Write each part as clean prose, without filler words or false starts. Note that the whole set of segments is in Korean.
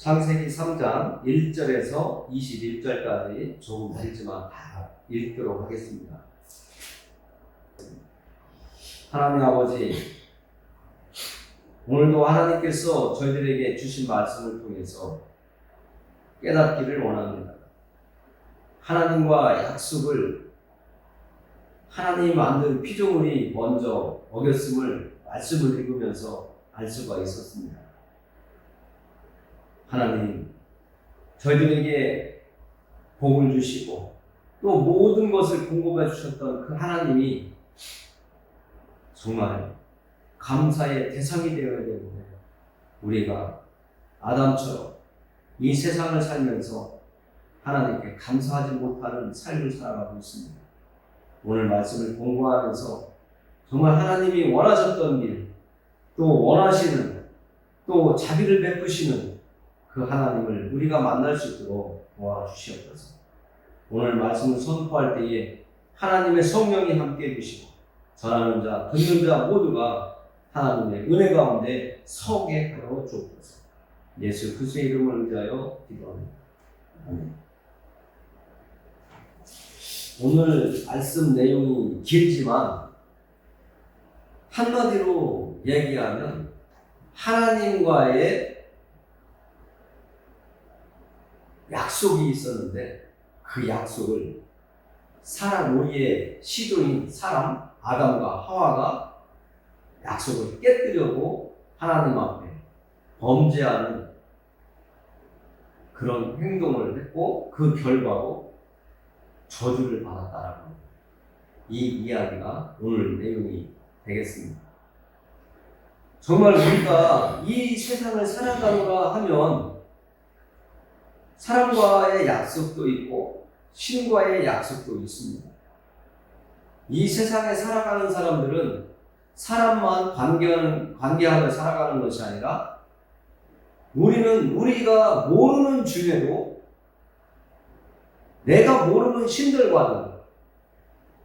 창세기 3장 1절에서 21절까지 조금 길지만 다 읽도록 하겠습니다. 하나님 아버지, 오늘도 하나님께서 저희들에게 주신 말씀을 통해서 깨닫기를 원합니다. 하나님과 약속을 하나님이 만든 피조물이 먼저 어겼음을 말씀을 읽으면서 알 수가 있었습니다. 하나님, 저희들에게 복을 주시고 또 모든 것을 공급해 주셨던 그 하나님이 정말 감사의 대상이 되어야 되는데 우리가 아담처럼 이 세상을 살면서 하나님께 감사하지 못하는 삶을 살아가고 있습니다. 오늘 말씀을 공부하면서 정말 하나님이 원하셨던 일, 또 원하시는, 또 자비를 베푸시는 그 하나님을 우리가 만날 수 있도록 도와주시옵소서. 오늘 말씀을 선포할 때에 하나님의 성령이 함께 해주시고 전하는 자, 듣는 자 모두가 하나님의 은혜 가운데 서게 하여 주옵소서. 예수 그리스도의 이름을 의지하여 기도합니다. 아멘. 오늘 말씀 내용이 길지만 한마디로 얘기하면 하나님과의 약속이 있었는데 그 약속을 우리의 시조인 사람 아담과 하와가 약속을 깨뜨려고 하나님 앞에 범죄하는 그런 행동을 했고 그 결과로 저주를 받았다라고 이 이야기가 오늘 내용이 되겠습니다. 정말 우리가 이 세상을 살아가노라 하면 사람과의 약속도 있고 신과의 약속도 있습니다. 이 세상에 살아가는 사람들은 사람만 관계하며 살아가는 것이 아니라 우리는 우리가 모르는 중에도 내가 모르는 신들과는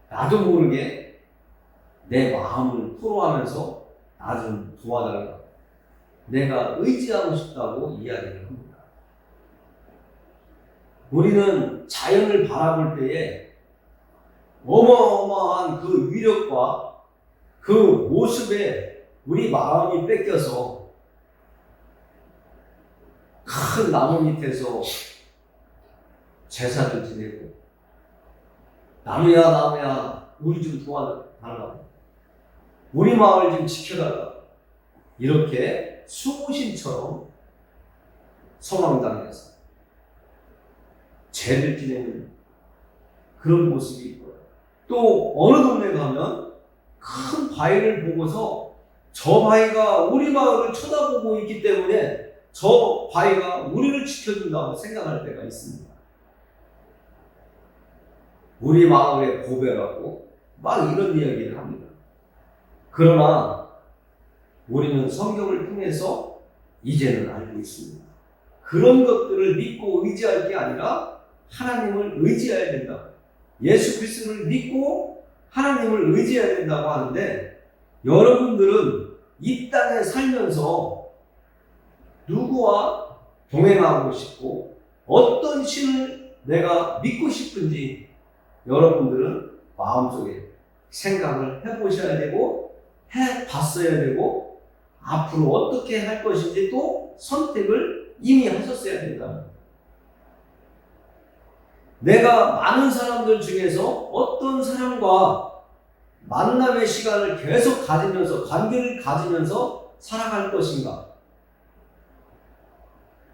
나도 모르게 내 마음을 토로하면서 나 좀 도와달라, 내가 의지하고 싶다고 이야기를 합니다. 우리는 자연을 바라볼 때에 어마어마한 그 위력과 그 모습에 우리 마음이 뺏겨서 큰 나무 밑에서 제사를 지내고 나무야 우리 좀 도와달라, 우리 마을 좀 지켜달라, 이렇게 수호신처럼 소망당해서 죄를 지내는 그런 모습이 있고요. 또 어느 동네 가면 큰 바위를 보고서 저 바위가 우리 마을을 쳐다보고 있기 때문에 저 바위가 우리를 지켜준다고 생각할 때가 있습니다. 우리 마을의 보배라고 막 이런 이야기를 합니다. 그러나 우리는 성경을 통해서 이제는 알고 있습니다. 그런 것들을 믿고 의지할 게 아니라 하나님을 의지해야 된다. 예수 그리스도를 믿고 하나님을 의지해야 된다고 하는데, 여러분들은 이 땅에 살면서 누구와 동행하고 싶고 어떤 신을 내가 믿고 싶은지 여러분들은 마음속에 생각을 해보셔야 되고 해봤어야 되고 앞으로 어떻게 할 것인지 또 선택을 이미 하셨어야 된다. 내가 많은 사람들 중에서 어떤 사람과 만남의 시간을 계속 가지면서 관계를 가지면서 살아갈 것인가?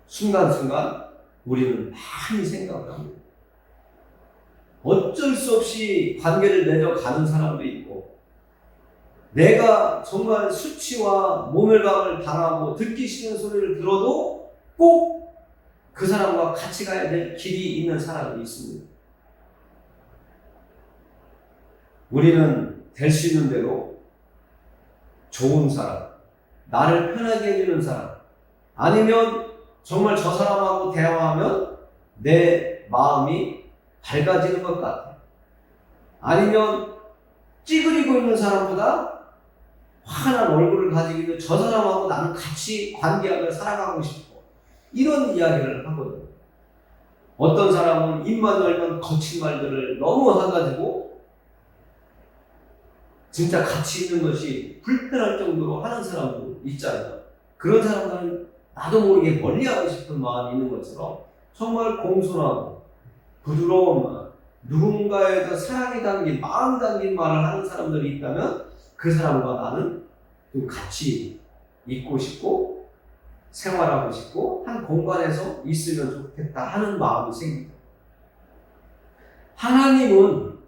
순간순간 우리는 많이 생각을 합니다. 어쩔 수 없이 관계를 맺어가는 사람도 있고, 내가 정말 수치와 모멸감을 당하고 듣기 싫은 소리를 들어도 꼭 그 사람과 같이 가야 될 길이 있는 사람이 있습니다. 우리는 될 수 있는 대로 좋은 사람, 나를 편하게 해주는 사람, 아니면 정말 저 사람하고 대화하면 내 마음이 밝아지는 것 같아, 아니면 찌그리고 있는 사람보다 환한 얼굴을 가지고 있는 저 사람하고 나는 같이 관계하며 살아가고 싶어, 이런 이야기를 하거든요. 어떤 사람은 입만 열면 거친 말들을 너무 해가지고 진짜 가치 있는 것이 불편할 정도로 하는 사람도 있잖아요. 그런 사람들은 나도 모르게 멀리하고 싶은 마음이 있는 것처럼 정말 공손하고 부드러운 마음, 누군가에 더 사랑이 담긴, 마음이 담긴 말을 하는 사람들이 있다면 그 사람과 나는 좀 같이 있고 싶고 생활하고 싶고 한 공간에서 있으면 좋겠다 하는 마음이 생깁니다. 하나님은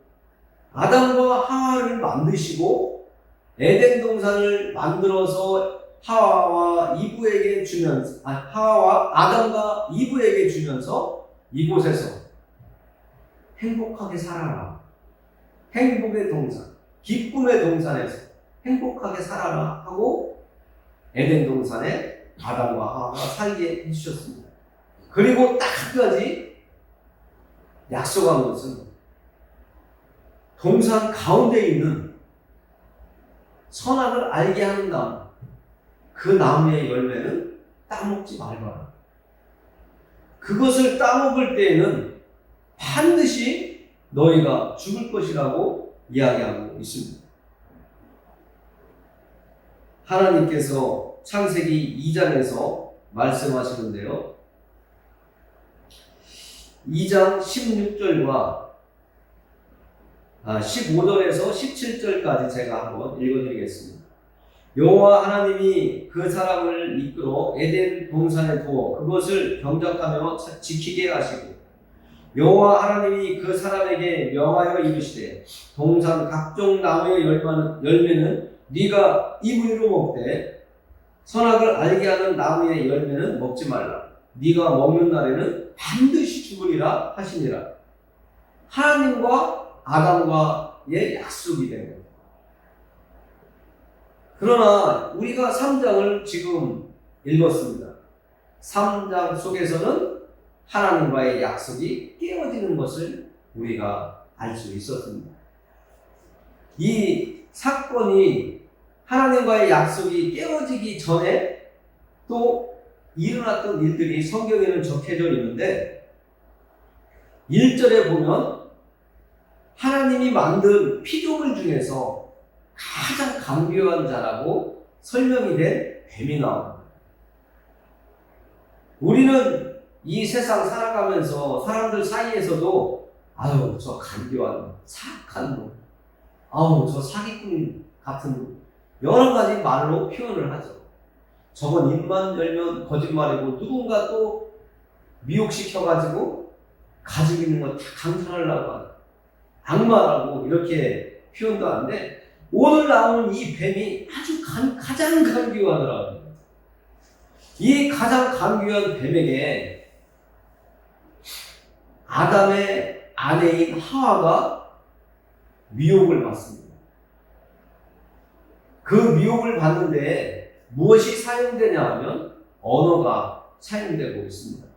아담과 하와를 만드시고 에덴 동산을 만들어서 하와와 이브에게 주면서, 하와와 아담과 이브에게 주면서 이곳에서 행복하게 살아라. 행복의 동산, 기쁨의 동산에서 행복하게 살아라 하고 에덴 동산에 아담과 하와가 살게 해주셨습니다. 그리고 딱 한 가지 약속한 것은 동산 가운데 있는 선악을 알게 하는 나무, 그 나무의 열매는 따먹지 말거라. 그것을 따먹을 때에는 반드시 너희가 죽을 것이라고 이야기하고 있습니다. 하나님께서 창세기 2장에서 말씀하시는데요. 2장 16절과 15절에서 17절까지 제가 한번 읽어드리겠습니다. 여호와 하나님이 그 사람을 이끌어 에덴 동산에 두어 그것을 경작하며 지키게 하시고 여호와 하나님이 그 사람에게 명하여 이르시되 동산 각종 나무의 열매는 네가 입으로 먹되 선악을 알게 하는 나무의 열매는 먹지 말라. 네가 먹는 날에는 반드시 죽으리라 하시니라. 하나님과 아담과의 약속이 된 겁니다. 그러나 우리가 3장을 지금 읽었습니다. 3장 속에서는 하나님과의 약속이 깨어지는 것을 우리가 알 수 있었습니다. 이 사건이 하나님과의 약속이 깨어지기 전에 또 일어났던 일들이 성경에는 적혀져 있는데 1절에 보면 하나님이 만든 피조물 중에서 가장 강교한 자라고 설명이 된 뱀이 나옵니다. 우리는 이 세상 살아가면서 사람들 사이에서도 아유 저 간교한 사악한 놈, 아우 저 사기꾼 같은 놈, 여러 가지 말로 표현을 하죠. 저건 입만 열면 거짓말이고 누군가 또 미혹시켜가지고 가지고 있는 거 다 강탈하려고 하는 악마라고 이렇게 표현도 하는데 오늘 나오는 이 뱀이 아주 가장 간교하더라고요. 이 가장 간교한 뱀에게 아담의 아내인 하와가 미혹을 받습니다. 그 미혹을 받는데 무엇이 사용되냐 하면 언어가 사용되고 있습니다.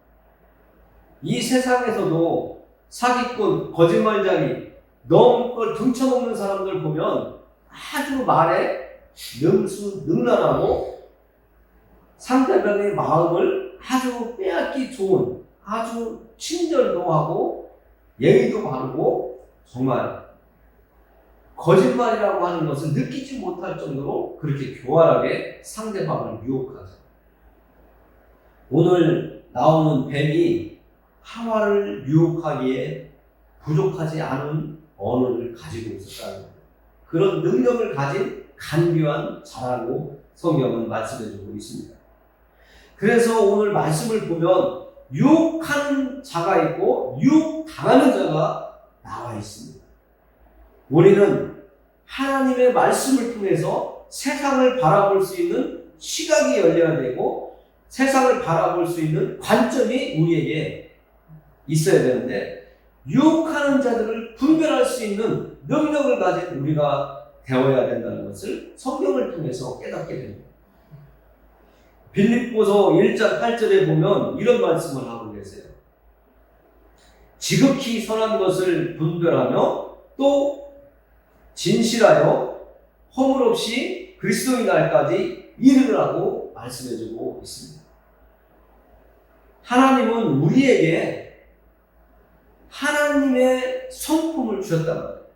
이 세상에서도 사기꾼, 거짓말쟁이, 너무 걸 등쳐먹는 사람들 보면 아주 말에 능수능란하고 상대방의 마음을 아주 빼앗기 좋은, 아주 친절도 하고 예의도 바르고 정말 거짓말이라고 하는 것을 느끼지 못할 정도로 그렇게 교활하게 상대방을 유혹하죠. 오늘 나오는 뱀이 하와를 유혹하기에 부족하지 않은 언어를 가지고 있었다는 거예요. 그런 능력을 가진 간교한 자라고 성경은 말씀해주고 있습니다. 그래서 오늘 말씀을 보면 유혹하는 자가 있고 유혹당하는 자가 나와 있습니다. 우리는 하나님의 말씀을 통해서 세상을 바라볼 수 있는 시각이 열려야 되고 세상을 바라볼 수 있는 관점이 우리에게 있어야 되는데 유혹하는 자들을 분별할 수 있는 능력을 가진 우리가 되어야 된다는 것을 성경을 통해서 깨닫게 됩니다. 빌립보서 1장 8절에 보면 이런 말씀을 하고 계세요. 지극히 선한 것을 분별하며 또 진실하여 허물 없이 그리스도의 날까지 이르라고 말씀해주고 있습니다. 하나님은 우리에게 하나님의 성품을 주셨단 말이에요.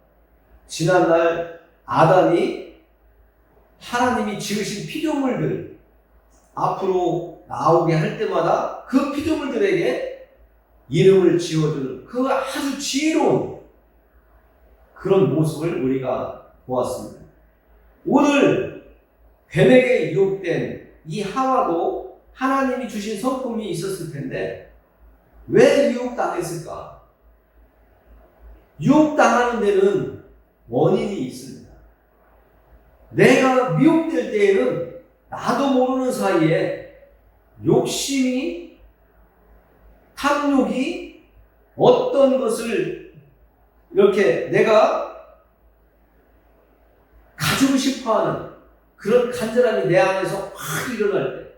지난날 아담이 하나님이 지으신 피조물들 앞으로 나오게 할 때마다 그 피조물들에게 이름을 지어주는 그 아주 지혜로운 그런 모습을 우리가 보았습니다. 오늘 뱀에게 유혹된 이 하와도 하나님이 주신 성품이 있었을 텐데 왜 유혹당했을까? 유혹당하는 데는 원인이 있습니다. 내가 미혹될 때에는 나도 모르는 사이에 욕심이, 탐욕이 어떤 것을 이렇게 내가 가지고 싶어하는 그런 간절함이 내 안에서 확 일어날 때,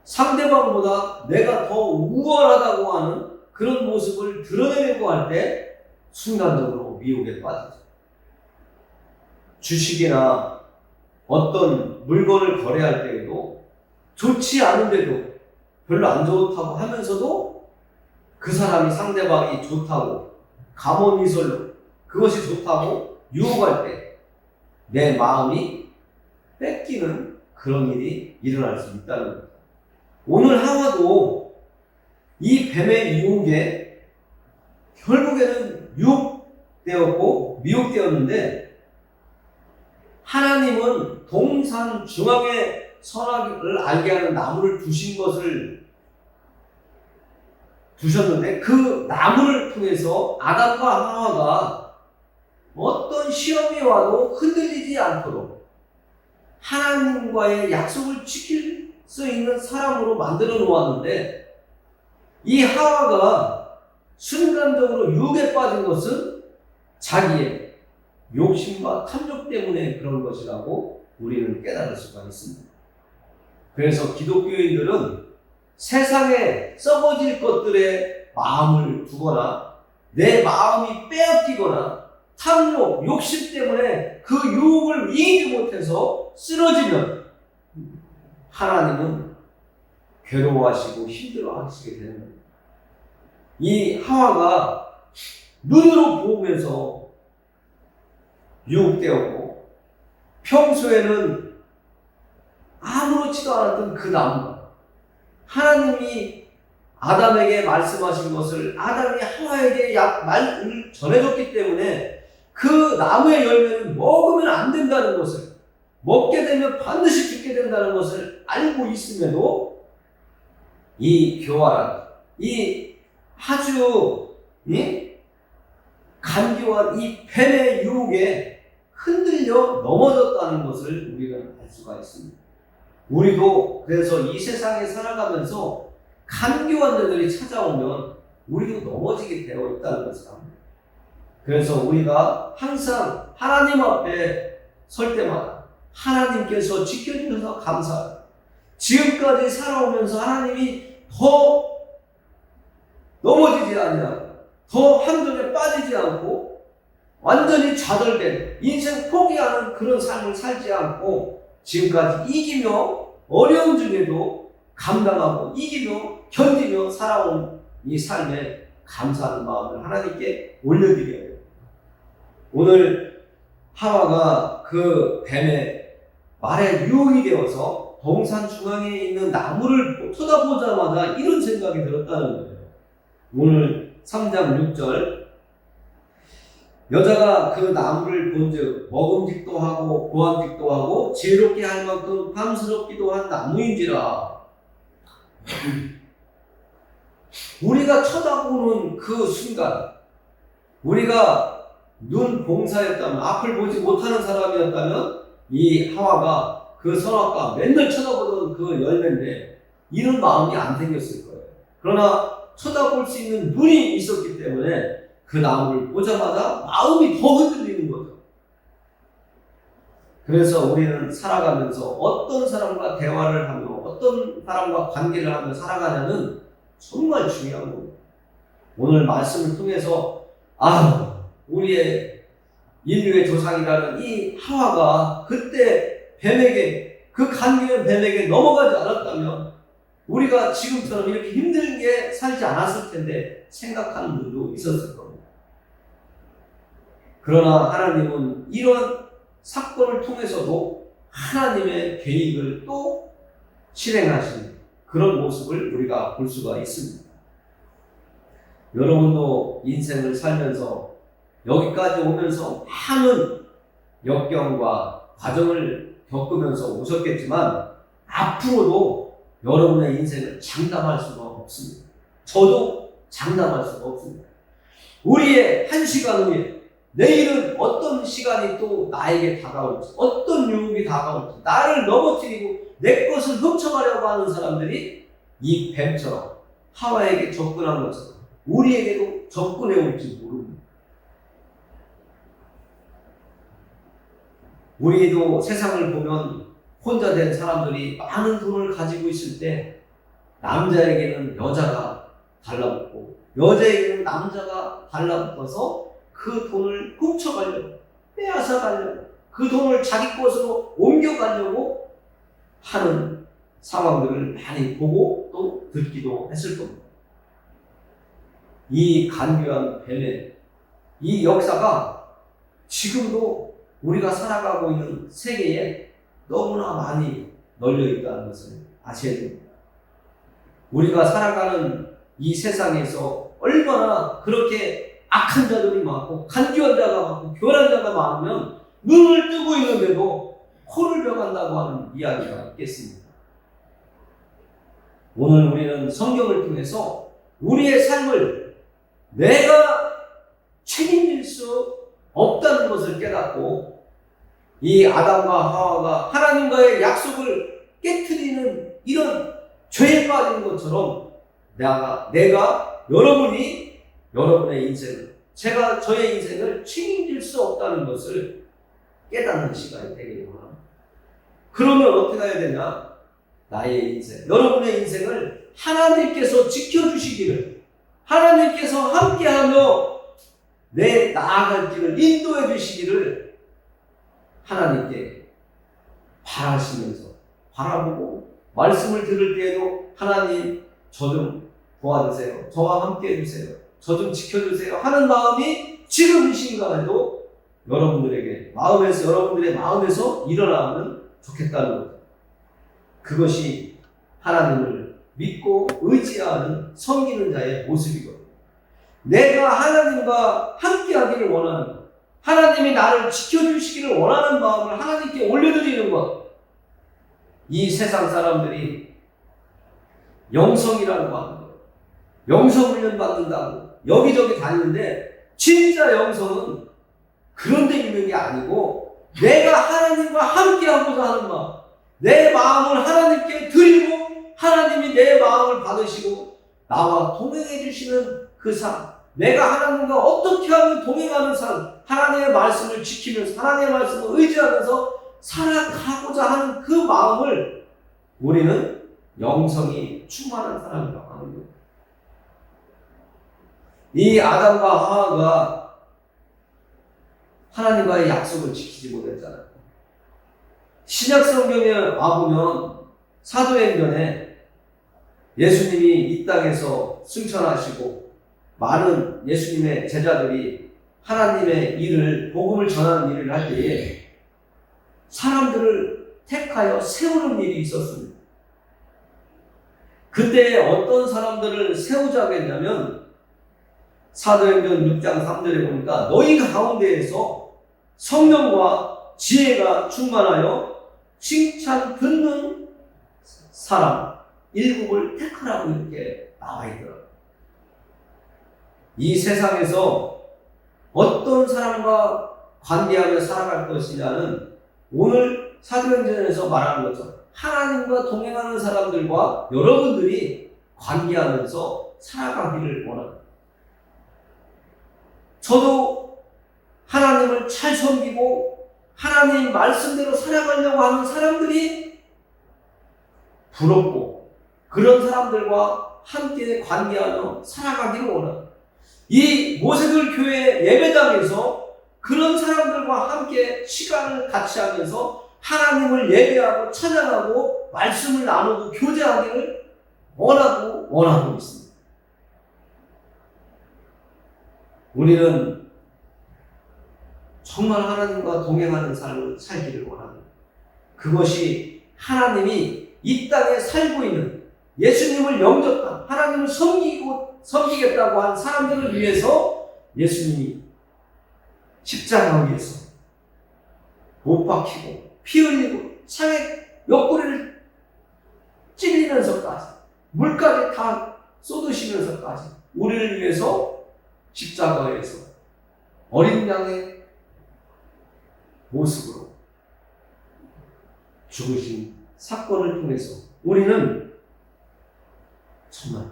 상대방보다 내가 더 우월하다고 하는 그런 모습을 드러내려고 할 때 순간적으로 미혹에 빠지죠. 주식이나 어떤 물건을 거래할 때에도 좋지 않은데도 별로 안 좋다고 하면서도 그 사람이 상대방이 좋다고 감언이설로 그것이 좋다고 유혹할 때 내 마음이 뺏기는 그런 일이 일어날 수 있다는 겁니다. 오늘 하와도 이 뱀의 유혹에 결국에는 유혹되었고 미혹되었는데 하나님은 동산 중앙에 선악을 알게 하는 나무를 두신 것을 두셨는데 그 나무를 통해서 아담과 하와가 어떤 시험이 와도 흔들리지 않도록 하나님과의 약속을 지킬 수 있는 사람으로 만들어 놓았는데 이 하와가 순간적으로 유혹에 빠진 것은 자기의 욕심과 탐욕 때문에 그런 것이라고 우리는 깨달을 수가 있습니다. 그래서 기독교인들은 세상에 썩어질 것들에 마음을 두거나 내 마음이 빼앗기거나 탐욕, 욕심 때문에 그 유혹을 이기지 못해서 쓰러지면 하나님은 괴로워하시고 힘들어하시게 되는 겁니다. 이 하와가 눈으로 보면서 유혹되었고 평소에는 아무렇지도 않았던 그 나무가 하나님이 아담에게 말씀하신 것을 아담이 하와에게 말을 전해줬기 때문에 그 나무의 열매는 먹으면 안 된다는 것을, 먹게 되면 반드시 죽게 된다는 것을 알고 있음에도 이 교활한, 이 아주 간교한 이 뱀의 유혹에 흔들려 넘어졌다는 것을 우리는 알 수가 있습니다. 우리도 그래서 이 세상에 살아가면서 간교한 자들이 찾아오면 우리도 넘어지게 되어 있다는 것을 압니다. 그래서 우리가 항상 하나님 앞에 설 때마다 하나님께서 지켜주셔서 감사해요. 지금까지 살아오면서 하나님이 더 넘어지지 않냐고, 더 함정에 빠지지 않고 완전히 좌절된 인생 포기하는 그런 삶을 살지 않고 지금까지 이기며 어려움 중에도 감당하고 이기며 견디며 살아온 이 삶에 감사하는 마음을 하나님께 올려드려야 해요. 오늘 하와가 그 뱀의 말에 유혹이 되어서 동산 중앙에 있는 나무를 쳐다보자마자 이런 생각이 들었다는 거예요. 오늘 3장 6절 여자가 그 나무를 본즉 먹음직도 하고 보암직도 하고 지혜롭게 할 만큼 탐스럽기도 한 나무인지라. 우리가 쳐다보는 그 순간 우리가 눈 봉사였다면 앞을 보지 못하는 사람이었다면 이 하와가 그 선악과 맨날 쳐다보던 그 열매인데 이런 마음이 안 생겼을 거예요. 그러나 쳐다볼 수 있는 눈이 있었기 때문에 그 나무를 보자마자 마음이 더 흔들리는 거죠. 그래서 우리는 살아가면서 어떤 사람과 대화를 하며 어떤 사람과 관계를 하며 살아가냐는 정말 중요한 겁니다. 오늘 말씀을 통해서 우리의 인류의 조상이라는 이 하와가 그때 뱀에게 그 간교한 뱀에게 넘어가지 않았다면 우리가 지금처럼 이렇게 힘들게 살지 않았을 텐데 생각하는 분도 있었을 겁니다. 그러나 하나님은 이런 사건을 통해서도 하나님의 계획을 또 실행하시는 그런 모습을 우리가 볼 수가 있습니다. 여러분도 인생을 살면서 여기까지 오면서 많은 역경과 과정을 겪으면서 오셨겠지만 앞으로도 여러분의 인생을 장담할 수가 없습니다. 저도 장담할 수가 없습니다. 우리의 한 시간 후에 내일은 어떤 시간이 또 나에게 다가올지, 어떤 유혹이 다가올지, 나를 넘어뜨리고 내 것을 훔쳐가려고 하는 사람들이 이 뱀처럼 하와에게 접근한 것처럼 우리에게도 접근해 올지 모릅니다. 우리도 세상을 보면 혼자 된 사람들이 많은 돈을 가지고 있을 때 남자에게는 여자가 달라붙고 여자에게는 남자가 달라붙어서 그 돈을 훔쳐가려고, 빼앗아 가려고, 그 돈을 자기 것으로 옮겨가려고 하는 상황들을 많이 보고 또 듣기도 했을 겁니다. 이 간교한 뱀의 이 역사가 지금도 우리가 살아가고 있는 세계에 너무나 많이 널려 있다는 것을 아셔야 됩니다. 우리가 살아가는 이 세상에서 얼마나 그렇게 악한 자들이 많고 간교한 자가 많고 교란한 자가 많으면 눈을 뜨고 있는데도 코를 벼간다고 하는 이야기가 있겠습니다. 오늘 우리는 성경을 통해서 우리의 삶을 내가 책임질 수 없다는 것을 깨닫고 이 아담과 하와가 하나님과의 약속을 깨트리는 이런 죄에 빠진 것처럼 내가 여러분이 여러분의 인생을, 제가 저의 인생을 책임질 수 없다는 것을 깨닫는 시간이 되기를 원합니다. 그러면 어떻게 해야 되냐? 나의 인생, 여러분의 인생을 하나님께서 지켜주시기를, 하나님께서 함께하며 내 나아갈 길을 인도해 주시기를 하나님께 바라시면서 바라보고 말씀을 들을 때에도 하나님 저 좀 도와주세요, 저와 함께 해주세요, 저 좀 지켜주세요 하는 마음이 지금 이 순간에도 여러분들의 마음에서 일어나면 좋겠다는 것. 그것이 하나님을 믿고 의지하는 섬기는 자의 모습이거든요. 내가 하나님과 함께 하기를 원하는 것, 하나님이 나를 지켜주시기를 원하는 마음을 하나님께 올려드리는 것. 이 세상 사람들이 영성이라고 하는 것, 영성훈련 받는다고 여기저기 다니는데 진짜 영성은 그런 데 있는 게 아니고 내가 하나님과 함께 하고자 하는 마음, 내 마음을 하나님께 드리고 하나님이 내 마음을 받으시고 나와 동행해 주시는 그 삶, 내가 하나님과 어떻게 하면 동행하는 삶, 하나님의 말씀을 지키면서 하나님의 말씀을 의지하면서 살아가고자 하는 그 마음을 우리는 영성이 충만한 사람이라고 하는 거예요. 이 아담과 하와가 하나님과의 약속을 지키지 못했잖아요. 신약 성경에 와보면 사도행전에 예수님이 이 땅에서 승천하시고 많은 예수님의 제자들이 하나님의 일을, 복음을 전하는 일을 할 때에 사람들을 택하여 세우는 일이 있었습니다. 그때 어떤 사람들을 세우자고 했냐면 사도행전 6장 3절에 보니까 너희 가운데에서 성령과 지혜가 충만하여 칭찬 듣는 사람 일곱을 택하라고 이렇게 나와 있더라고요. 이 세상에서 어떤 사람과 관계하며 살아갈 것이냐는 오늘 사도행전에서 말하는 것처럼 하나님과 동행하는 사람들과 여러분들이 관계하면서 살아가기를 원합니다. 저도 하나님을 잘 섬기고 하나님 말씀대로 살아가려고 하는 사람들이 부럽고 그런 사람들과 함께 관계하며 살아가기를 원합니다. 이 모세들 교회 예배당에서 그런 사람들과 함께 시간을 같이 하면서 하나님을 예배하고 찬양하고 말씀을 나누고 교제하기를 원하고 있습니다. 우리는 정말 하나님과 동행하는 삶을 살기를 원합니다. 그것이 하나님이 이 땅에 살고 있는 예수님을 영접한 하나님을 섬기겠다고 한 사람들을 위해서 예수님이 십자가 위에서 못 박히고 피 흘리고 창에 옆구리를 찔리면서까지 물까지 다 쏟으시면서까지 우리를 위해서 십자가에서 어린 양의 모습으로 죽으신 사건을 통해서 우리는 정말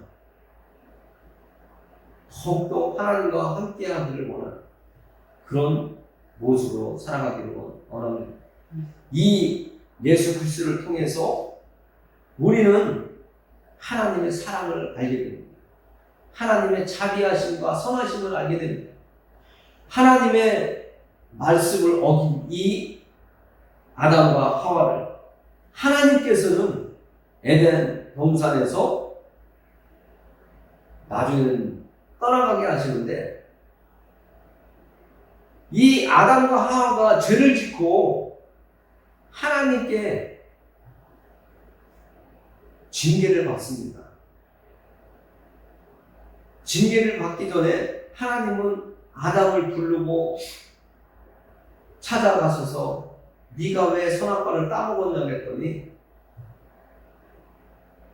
더욱더 하나님과 함께하기를 원하는 그런 모습으로 살아가기를 원합니다. 이 예수 그리스도를 통해서 우리는 하나님의 사랑을 알게 됩니다. 하나님의 자비하심과 선하심을 알게 됩니다. 하나님의 말씀을 어긴 이 아담과 하와를 하나님께서는 에덴 동산에서 나중에는 떠나가게 하시는데 이 아담과 하와가 죄를 짓고 하나님께 징계를 받습니다. 징계를 받기 전에 하나님은 아담을 부르고 찾아가셔서 네가 왜 선악과를 따먹었냐고 했더니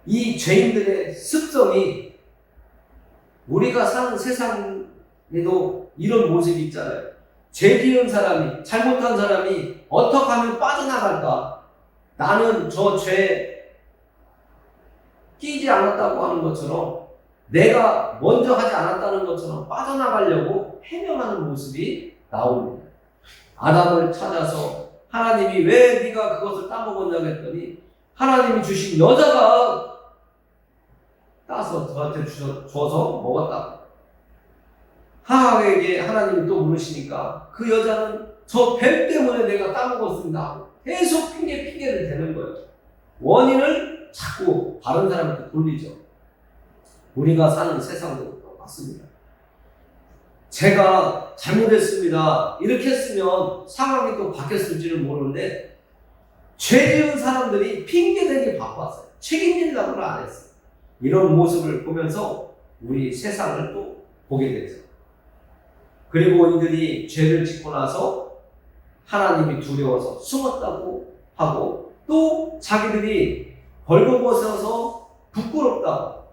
이 죄인들의 습성이 우리가 사는 세상에도 이런 모습이 있잖아요. 죄 지은 사람이, 잘못한 사람이 어떻게 하면 빠져나갈까? 나는 저 죄 끼지 않았다고 하는 것처럼 내가 먼저 하지 않았다는 것처럼 빠져나가려고 해명하는 모습이 나옵니다. 아담을 찾아서 하나님이 왜 네가 그것을 따먹었냐고 했더니 하나님이 주신 여자가 따서 저한테 줘서 먹었다고. 하와에게 하나님이 또 물으시니까 그 여자는 저 뱀 때문에 내가 따먹었습니다. 계속 핑계를 대는 거예요. 원인을 자꾸 다른 사람한테 돌리죠. 우리가 사는 세상도 똑같습니다. 제가 잘못했습니다. 이렇게 했으면 상황이 또 바뀌었을지는 모르는데 죄 지은 사람들이 핑계대기 바빴어요. 책임진다고는 안 했어요. 이런 모습을 보면서 우리 세상을 또 보게 되죠. 그리고 이들이 죄를 짓고 나서 하나님이 두려워서 숨었다고 하고 또 자기들이 벌거벗어서 부끄럽다고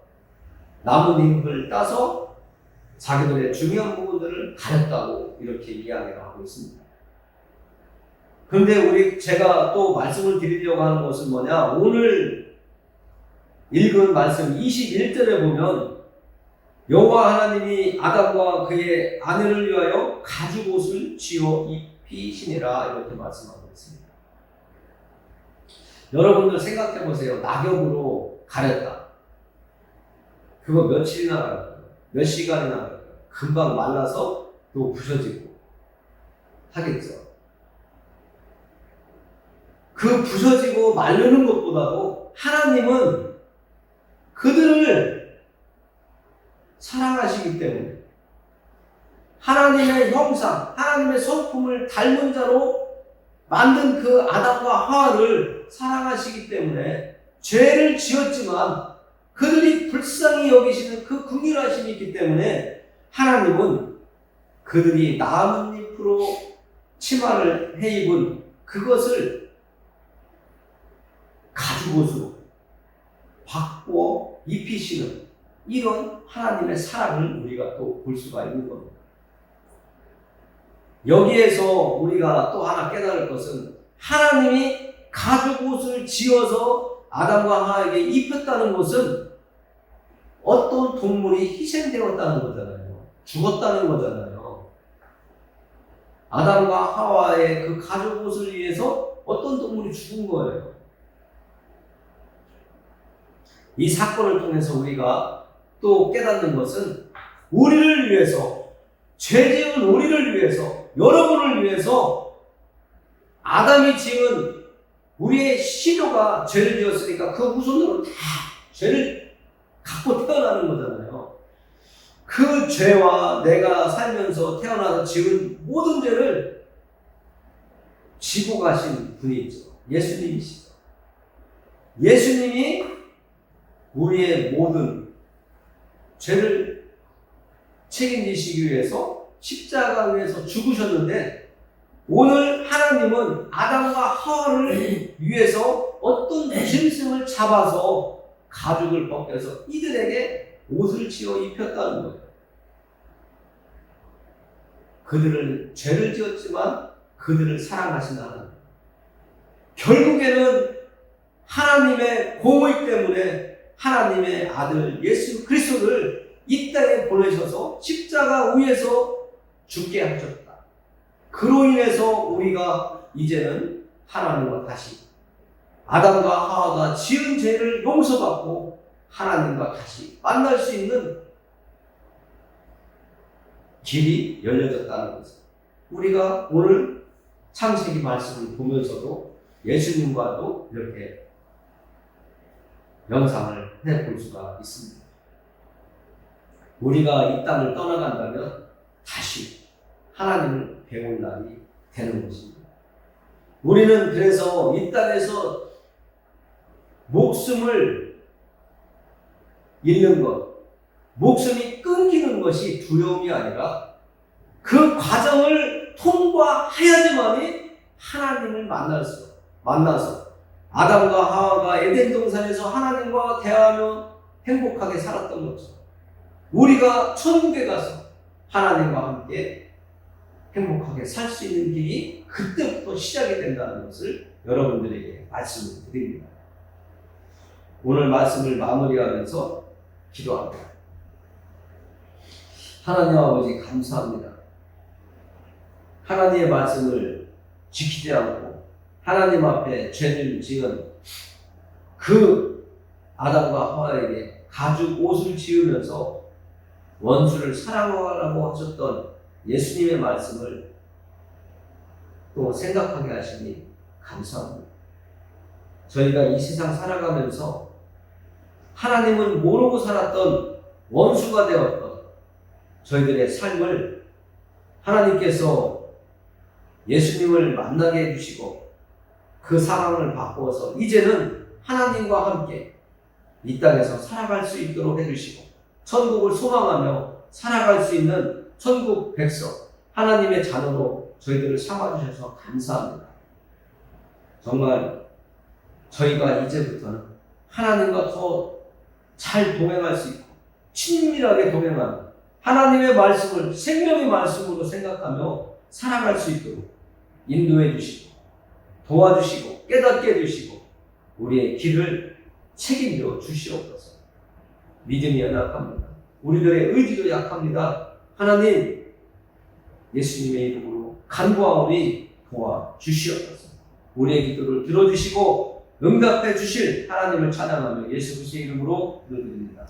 나뭇잎을 따서 자기들의 중요한 부분들을 가렸다고 이렇게 이야기를 하고 있습니다. 그런데 제가 또 말씀을 드리려고 하는 것은 뭐냐? 오늘 읽은 말씀 21절에 보면 여호와 하나님이 아담과 그의 아내를 위하여 가죽옷을 지어 입히시니라 이렇게 말씀하고 있습니다. 여러분들 생각해 보세요. 낙엽으로 가렸다. 그거 며칠이나 가릴까요? 몇 시간이나 가릴까요? 금방 말라서 또 부서지고 하겠죠. 그 부서지고 마르는 것보다도 하나님은 그들을 사랑하시기 때문에 하나님의 형상, 하나님의 성품을 닮은 자로 만든 그 아담과 하와를 사랑하시기 때문에 죄를 지었지만 그들이 불쌍히 여기시는 그 긍휼하심이 있기 때문에 하나님은 그들이 나뭇잎으로 치마를 해입은 그것을 가죽옷으로 바꾸어 입히시는 이런 하나님의 사랑을 우리가 또 볼 수가 있는 겁니다. 여기에서 우리가 또 하나 깨달을 것은 하나님이 가죽옷을 지어서 아담과 하와에게 입혔다는 것은 어떤 동물이 희생되었다는 거잖아요. 죽었다는 거잖아요. 아담과 하와의 그 가죽옷을 위해서 어떤 동물이 죽은 거예요. 이 사건을 통해서 우리가 또 깨닫는 것은 우리를 위해서, 죄 지은 우리를 위해서, 여러분을 위해서 아담이 지은 우리의 시조가 죄를 지었으니까 그 후손들은 다 죄를 갖고 태어나는 거잖아요. 그 죄와 내가 살면서 태어나서 지은 모든 죄를 지고 가신 분이 있죠. 예수님이시죠. 예수님이 우리의 모든 죄를 책임지시기 위해서 십자가 위에서 죽으셨는데, 오늘 하나님은 아담과 하와를 위해서 어떤 짐승을 잡아서 가죽을 벗겨서 이들에게 옷을 지어 입혔다는 거예요. 그들은 죄를 지었지만 그들을 사랑하신 하나님. 결국에는 하나님의 공의 때문에 하나님의 아들 예수 그리스도를 이 땅에 보내셔서 십자가 위에서 죽게 하셨다. 그로 인해서 우리가 이제는 하나님과 다시, 아담과 하와가 지은 죄를 용서받고 하나님과 다시 만날 수 있는 길이 열려졌다는 것을 우리가 오늘 창세기 말씀을 보면서도 예수님과도 이렇게 명상을 해볼 수가 있습니다. 우리가 이 땅을 떠나간다면 다시 하나님을 배울 날이 되는 것입니다. 우리는 그래서 이 땅에서 목숨을 잃는 것, 목숨이 끊기는 것이 두려움이 아니라 그 과정을 통과해야지만이 하나님을 만나서 아담과 하와가 에덴 동산에서 하나님과 대하며 행복하게 살았던 것처럼 우리가 천국에 가서 하나님과 함께 행복하게 살 수 있는 길이 그때부터 시작이 된다는 것을 여러분들에게 말씀을 드립니다. 오늘 말씀을 마무리하면서 기도합니다. 하나님 아버지 감사합니다. 하나님의 말씀을 지키지 않고 하나님 앞에 죄를 지은 그 아담과 하와에게 가죽 옷을 지으면서 원수를 사랑하라고 하셨던 예수님의 말씀을 또 생각하게 하시니 감사합니다. 저희가 이 세상 살아가면서 하나님을 모르고 살았던 원수가 되었던 저희들의 삶을 하나님께서 예수님을 만나게 해주시고 그 상황을 바꾸어서 이제는 하나님과 함께 이 땅에서 살아갈 수 있도록 해주시고 천국을 소망하며 살아갈 수 있는 천국 백성, 하나님의 자녀로 저희들을 삼아주셔서 감사합니다. 정말 저희가 이제부터는 하나님과 더 잘 동행할 수 있고 친밀하게 동행하는 하나님의 말씀을 생명의 말씀으로 생각하며 살아갈 수 있도록 인도해 주시고 도와주시고 깨닫게 해주시고 우리의 길을 책임져 주시옵소서. 믿음이 연약합니다. 우리들의 의지도 약합니다. 하나님 예수님의 이름으로 간구하오니 도와주시옵소서. 우리의 기도를 들어주시고 응답해 주실 하나님을 찬양하며 예수 그리스도의 이름으로 기도드립니다.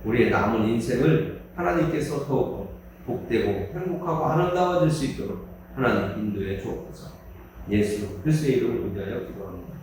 우리의 남은 인생을 하나님께서 더욱 복되고 행복하고 아름다워질 수 있도록 하나님 인도해 주옵소서. 예수 그리스도의 이름을 위하여 기도합니다.